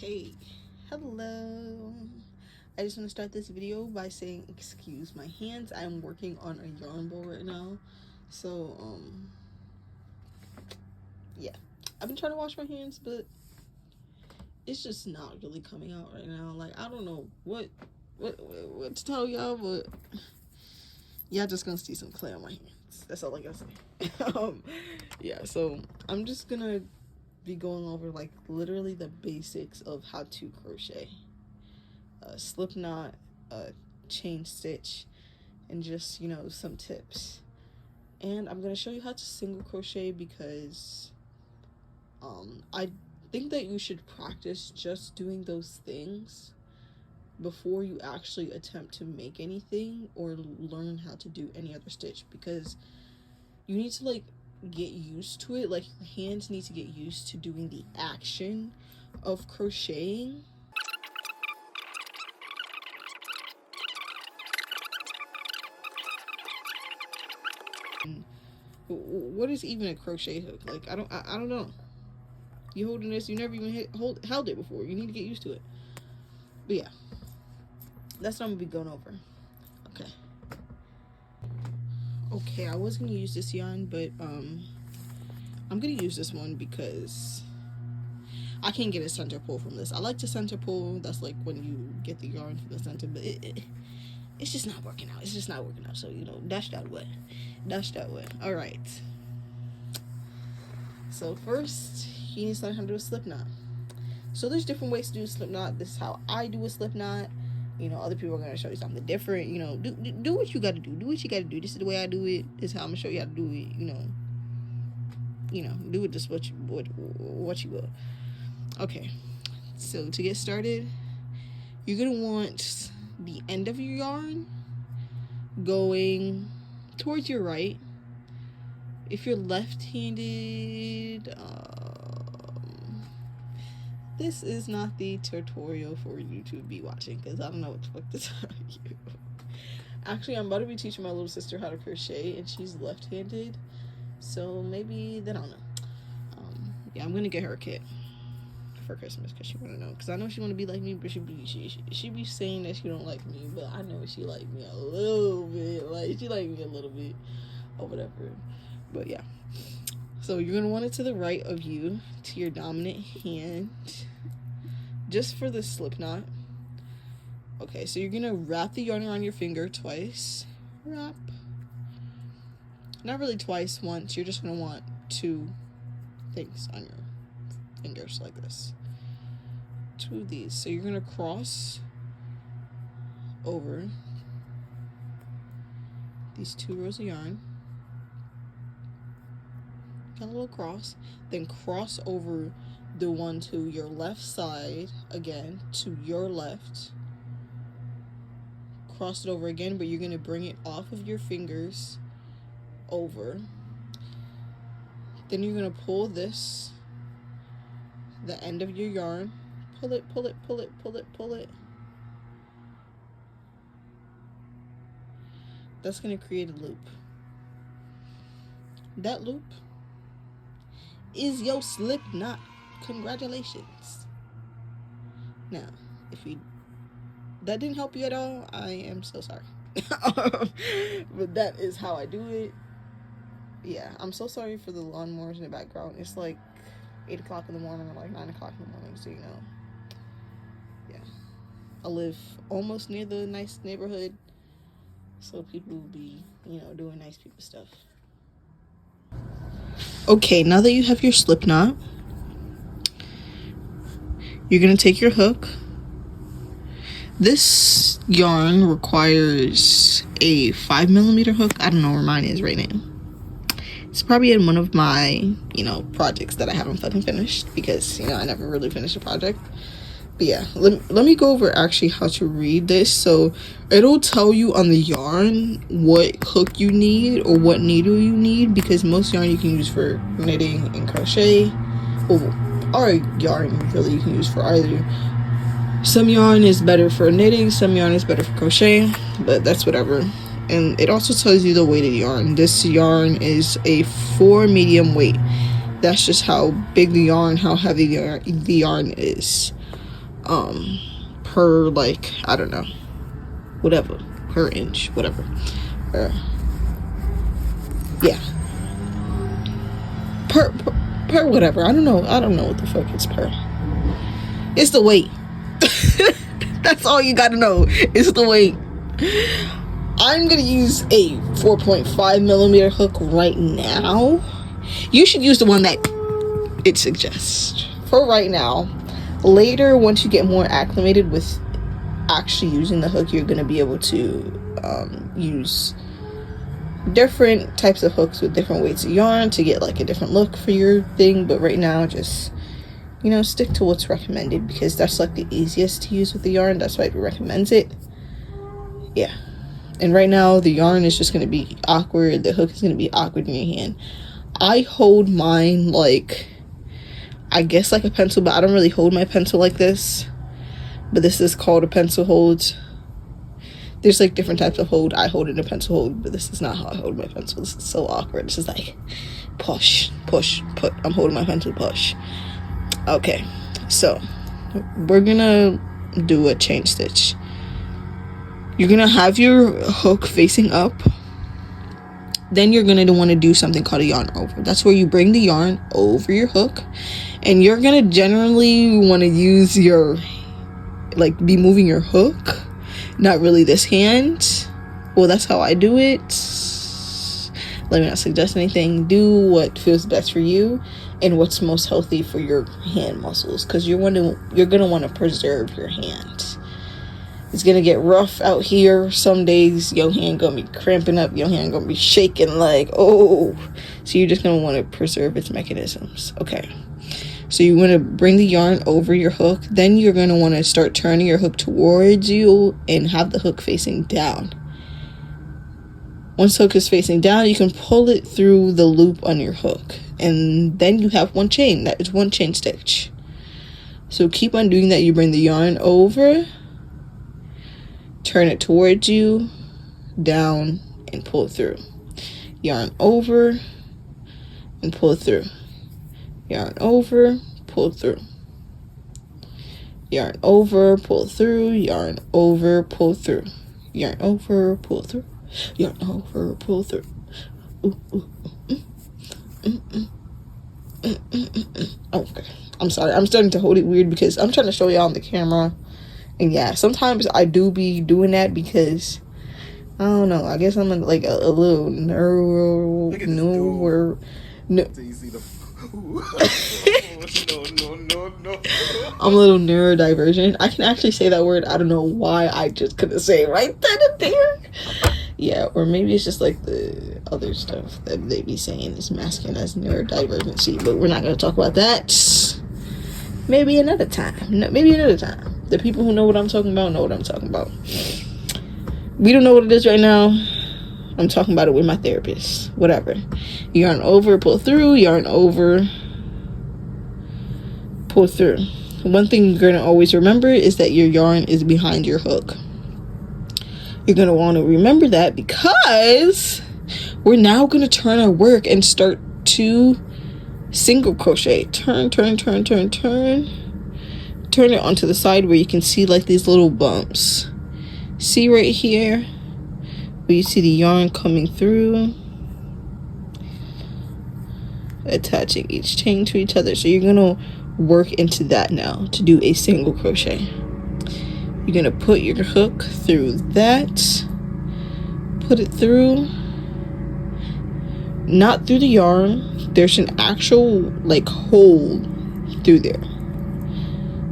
Okay, hello. I just want to start this video by saying excuse my hands. I'm working on a yarn bowl right now. So yeah, I've been trying to wash my hands, but it's just not really coming out right now. Like, I don't know what to tell y'all, but y'all just gonna see some clay on my hands. That's all I gotta say. Yeah, so I'm just gonna be going over like literally the basics of how to crochet, slip knot, chain stitch, and just, you know, some tips. And I'm gonna show you how to single crochet because I think that you should practice just doing those things before you actually attempt to make anything or learn how to do any other stitch, because you need to like get used to it. Like, your hands need to get used to doing the action of crocheting. What is even a crochet hook? Like, I don't know. You holding this, you never even held it before. You need to get used to it. But yeah, that's what I'm gonna be going over. Okay, I was gonna use this yarn, but I'm gonna use this one because I can't get a center pull from this. I like to center pull. That's like when you get the yarn from the center, but it's just not working out. It's just not working out. So, you know, dash that way. All right. So first, you need to learn how to do a slip knot. So there's different ways to do a slip knot. This is how I do a slip knot. You know, other people are going to show you something different. You know, do what you got to do. Do what you got to do. This is the way I do it. This is how I'm going to show you how to do it. You know, do it just what you will. Okay. So to get started, you're going to want the end of your yarn going towards your right. If you're left-handed, this is not the tutorial for you to be watching, because I don't know what the fuck to tell you. Actually, I'm about to be teaching my little sister how to crochet, and she's left-handed, so maybe, then I don't know. Yeah, I'm gonna get her a kit for Christmas because she wanna know. Because I know she wanna be like me, but she be saying that she don't like me, but I know she like me a little bit. Like, she like me a little bit, or whatever. But yeah. So you're gonna want it to the right of you, to your dominant hand, just for the slip knot. Okay, so you're gonna wrap the yarn around your finger twice. Wrap. Not really twice, once. You're just gonna want two things on your fingers like this. Two of these. So you're gonna cross over these two rows of yarn. A little cross, then cross over the one to your left side again, to your left, cross it over again, but you're going to bring it off of your fingers over. Then you're going to pull this, the end of your yarn, pull it. That's going to create a loop. That loop is your slip knot. Congratulations. Now, if that didn't help you at all, I am so sorry. But that is how I do it. Yeah, I'm so sorry for the lawnmowers in the background. It's like 8 o'clock in the morning or like 9 o'clock in the morning, so you know. Yeah, I live almost near the nice neighborhood, so people will be, you know, doing nice people stuff. Okay, now that you have your slip knot, you're going to take your hook. This yarn requires a 5mm hook. I don't know where mine is right now. It's probably in one of my, you know, projects that I haven't fucking finished, because, you know, I never really finished a project. But yeah, let me go over actually how to read this. So it'll tell you on the yarn what hook you need or what needle you need, because most yarn you can use for knitting and crochet, or yarn really you can use for either. Some yarn is better for knitting, some yarn is better for crochet, but that's whatever. And it also tells you the weight of the yarn. This yarn is a 4 medium weight. That's just how big the yarn, how heavy the yarn is. per, like, I don't know, whatever, per inch, whatever. Yeah, per whatever. I don't know what the fuck it's per. It's the weight. That's all you gotta know. It's the weight. I'm gonna use a 4.5 millimeter hook right now. You should use the one that it suggests for right now. Later, once you get more acclimated with actually using the hook, you're gonna be able to use different types of hooks with different weights of yarn to get like a different look for your thing. But right now, just, you know, stick to what's recommended, because that's like the easiest to use with the yarn. That's why it recommends it. Yeah. And right now the yarn is just going to be awkward. The hook is going to be awkward in your hand. I hold mine like, I guess like a pencil, but I don't really hold my pencil like this. But this is called a pencil hold. There's like different types of hold. I hold it in a pencil hold, but this is not how I hold my pencil. This is so awkward. This is like push, push, put. I'm holding my pencil, push. Okay, so we're gonna do a chain stitch. You're gonna have your hook facing up. Then you're gonna want to do something called a yarn over. That's where you bring the yarn over your hook, and you're gonna generally want to use your, like, be moving your hook, not really this hand. Well, that's how I do it. Let me not suggest anything. Do what feels best for you and what's most healthy for your hand muscles, because you're gonna want to preserve your hand. It's gonna get rough out here. Some days your hand gonna be cramping up, your hand gonna be shaking like, oh. So you're just gonna want to preserve its mechanisms. Okay, so you want to bring the yarn over your hook. Then you're gonna want to start turning your hook towards you and have the hook facing down. Once the hook is facing down, you can pull it through the loop on your hook, and then you have one chain. That is one chain stitch. So keep on doing that. You bring the yarn over, turn it towards you, down, and pull it through. Yarn over and pull it through. Yarn over, pull it through. Yarn over, pull through. Yarn over, pull through. Yarn over, pull through. Yarn over, pull through. Okay, I'm sorry. I'm starting to hold it weird because I'm trying to show y'all on the camera. And yeah, sometimes I do be doing that because, I don't know, I guess I'm like a little no. I'm a little neurodivergent. I can actually say that word. I don't know why I just couldn't say it right then and there. Yeah, or maybe it's just like the other stuff that they be saying is masking as neurodivergency, but we're not going to talk about that. Maybe another time. Maybe another time. The people who know what I'm talking about know what I'm talking about. We don't know what it is right now. I'm talking about it with my therapist. Whatever. Yarn over, pull through. Yarn over, pull through. One thing you're going to always remember is that your yarn is behind your hook. You're going to want to remember that because we're now going to turn our work and start to single crochet. Turn it onto the side where you can see like these little bumps. See right here where you see the yarn coming through, attaching each chain to each other. So you're gonna work into that now to do a single crochet. You're gonna put your hook through that, put it through, not through the yarn. There's an actual like hole through there,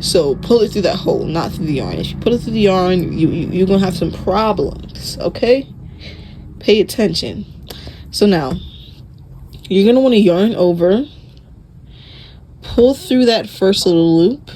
so pull it through that hole, not through the yarn. If you pull it through the yarn, you're gonna have some problems. Okay, pay attention. So now you're gonna want to yarn over, pull through that first little loop.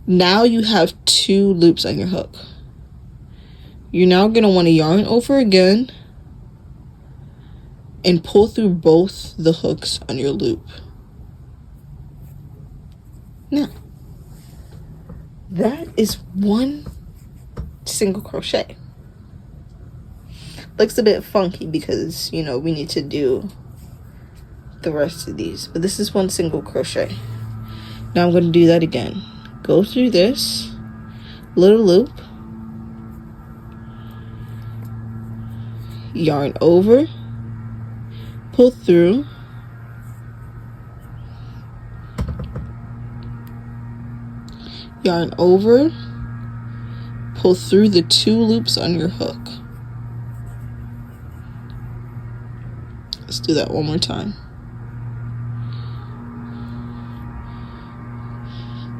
Now you have 2 loops on your hook. You're now gonna want to yarn over again and pull through both the hooks on your loop. Now, that is one single crochet. Looks a bit funky because, you know, we need to do the rest of these, but this is one single crochet. Now I'm going to do that again. Go through this little loop, yarn over, pull through, yarn over, pull through the 2 loops on your hook. Let's do that one more time.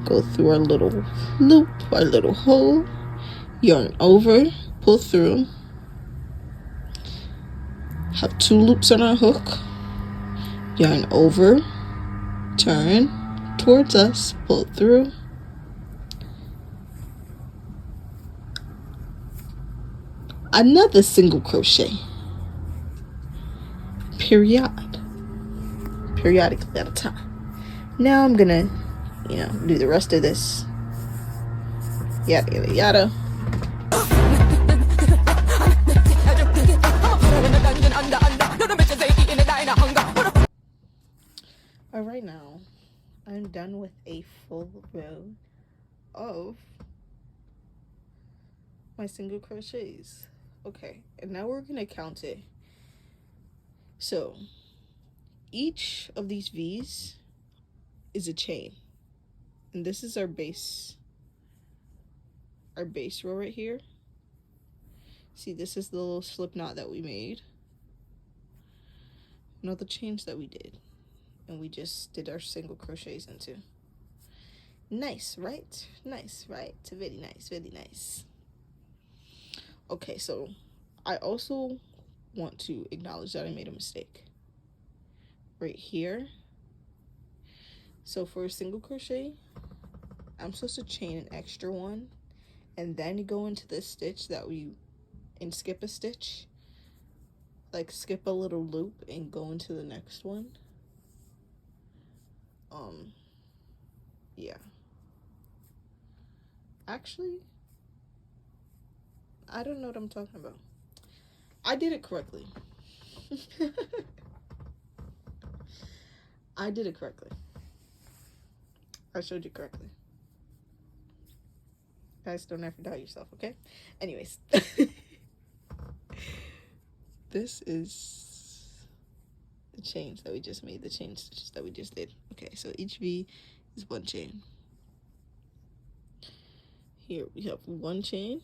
Go through our little loop, our little hole, yarn over, pull through, have 2 loops on our hook, yarn over, turn towards us, pull through, another single crochet, periodically at a time. Now I'm gonna, do the rest of this, yada yada yada. All right, now I'm done with a full row of my single crochets. Okay, and now we're gonna count it. So each of these V's is a chain, and this is our base row right here. See, this is the little slip knot that we made, and all the chains that we did, and we just did our single crochets into. Nice, right? Nice, right? Very nice, very nice. Okay, so I also want to acknowledge that I made a mistake right here. So for a single crochet, I'm supposed to chain an extra one and then you go into this stitch and skip a stitch, like skip a little loop and go into the next one. Yeah, actually I don't know what I'm talking about. I did it correctly. I did it correctly. I showed you correctly. Guys, don't ever doubt yourself, okay? Anyways. This is the chains that we just made, the chain stitches that we just did. Okay, so each V is 1 chain. Here we have 1 chain,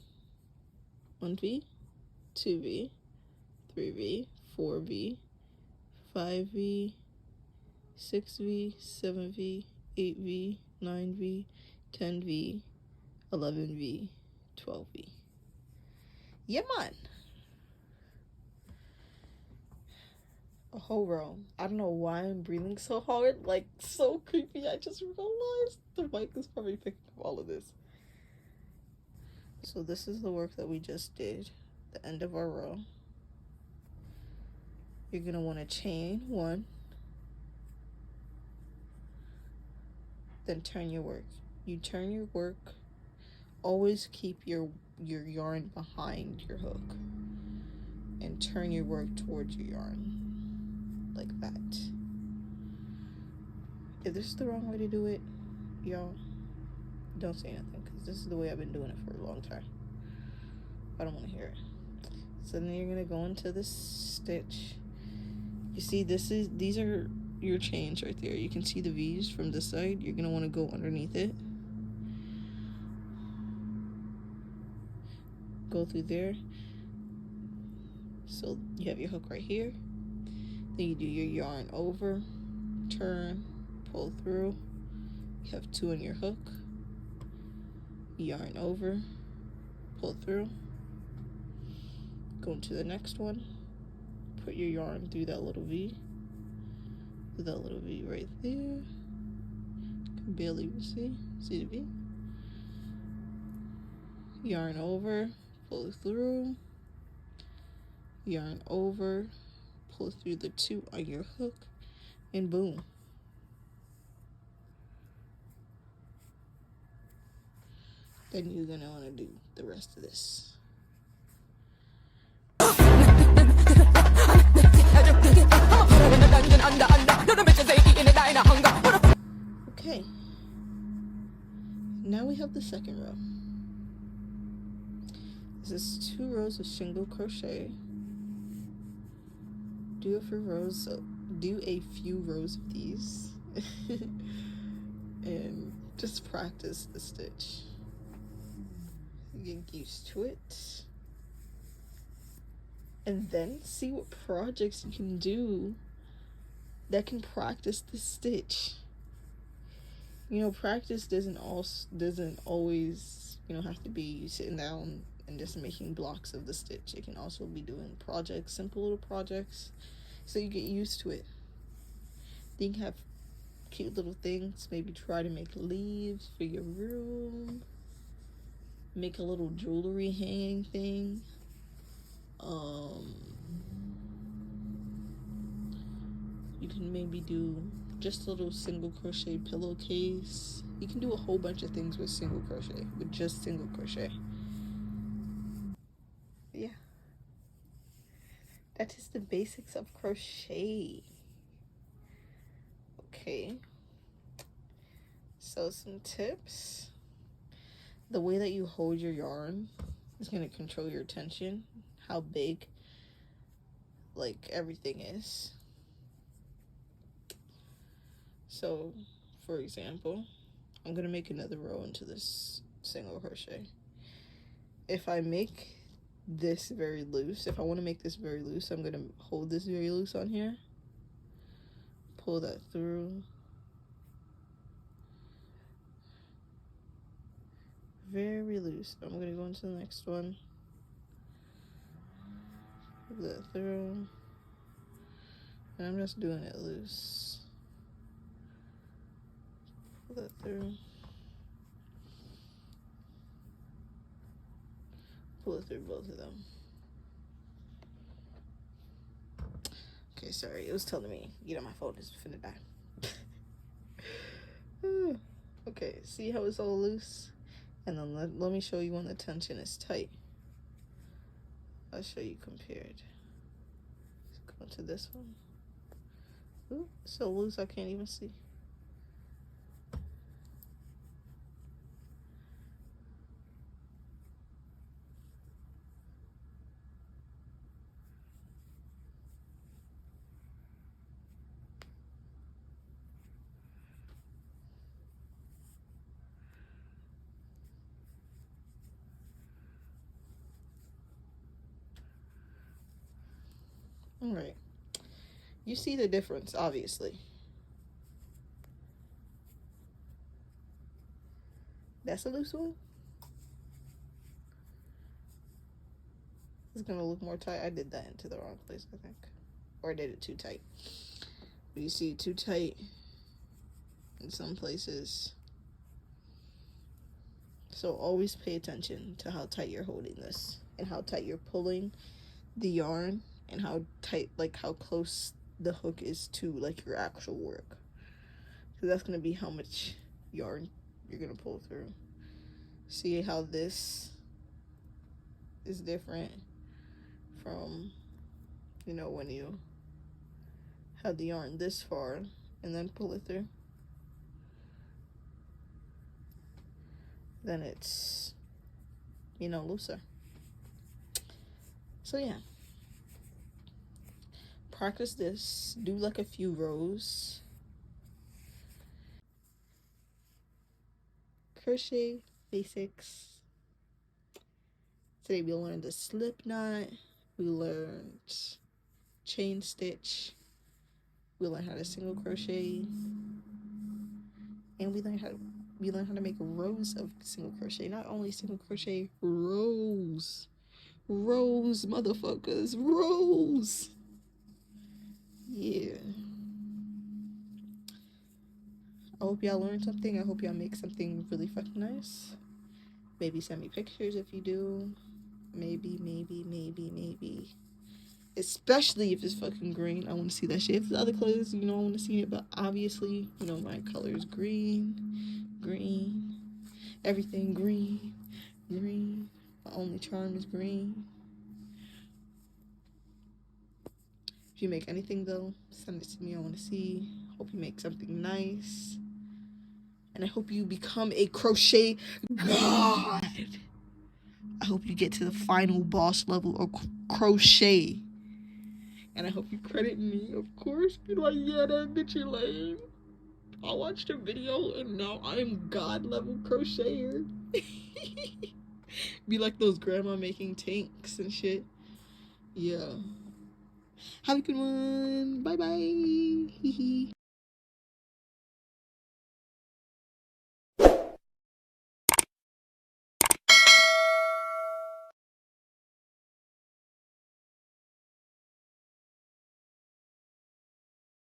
1 V, 2 V, 3 V, 4 V, 5 V, 6 V, 7 V, 8 V, 9 V, 10 V, 11 V, 12 V. Yeah, man. A whole row. I don't know why I'm breathing so hard, like so creepy. I just realized the mic is probably picking up all of this. So this is the work that we just did, the end of our row. You're gonna want to chain 1, then turn your work. You turn your work, always keep your yarn behind your hook and turn your work towards your yarn like that. If this is the wrong way to do it, y'all, don't say nothing, because this is the way I've been doing it for a long time. I don't want to hear it. So then you're gonna go into this stitch. You see, these are your chains right there. You can see the V's from this side. You're gonna want to go underneath it, go through there. So you have your hook right here. Then you do your yarn over, turn, pull through. You have 2 on your hook. Yarn over, pull through. Go into the next one. Put your yarn through that little V. Through that little V right there. You can barely see the V. Yarn over, pull through. Yarn over, pull through the 2 on your hook, and boom. Then you're gonna want to do the rest of this. Okay, now we have the second row. This is 2 rows of single crochet. Do a few rows of these and just practice the stitch. Get used to it, and then see what projects you can do that can practice the stitch. You know, practice doesn't always, you know, have to be sitting down and just making blocks of the stitch. It can also be doing projects, simple little projects, so you get used to it. Then you can have cute little things. Maybe try to make leaves for your room. Make a little jewelry hanging thing. You can maybe do just a little single crochet pillowcase. You can do a whole bunch of things with single crochet, with just single crochet. Yeah, that is the basics of crochet. Okay, so some tips. The way that you hold your yarn is going to control your tension, how big like everything is. So for example, I'm going to make another row into this single crochet. If I make this very loose, if I want to make this very loose, I'm going to hold this very loose on here, pull that through, very loose. I'm going to go into the next one, pull that through, and I'm just doing it loose, pull that through, pull it through both of them. Okay, sorry, it was telling me, you know, my phone is finna die. Okay, see how it's all loose? And then let me show you when the tension is tight. I'll show you compared. Let's go to this one. Ooh, it's so loose I can't even see. All right, you see the difference, obviously. That's a loose one. It's gonna look more tight. I did that into the wrong place, I think, or I did it too tight. But you see, too tight in some places. So always pay attention to how tight you're holding this and how tight you're pulling the yarn and how tight, like how close the hook is to like your actual work. So that's gonna be how much yarn you're gonna pull through. See how this is different from, you know, when you have the yarn this far and then pull it through. Then it's, you know, looser. So yeah, practice this, do like a few rows. Crochet Basics. Today we learned the slip knot, we learned chain stitch, we learned how to single crochet, and we learned how to make rows of single crochet. Not only single crochet, rows, motherfuckers, rows. Yeah, I hope y'all learned something. I hope y'all make something really fucking nice. Maybe send me pictures if you do. Maybe. Especially if it's fucking green. I want to see that shit. If it's other colors, you know, I want to see it. But obviously, you know, my color is green. Everything green. My only charm is green. If you make anything, though, send it to me. I want to see. Hope you make something nice. And I hope you become a crochet god. I hope you get to the final boss level of crochet. And I hope you credit me, of course. Be like, yeah, that bitch Elaine. I watched her video and now I am god level crocheter. Be like those grandma making tanks and shit. Yeah. Have a good one. Bye bye.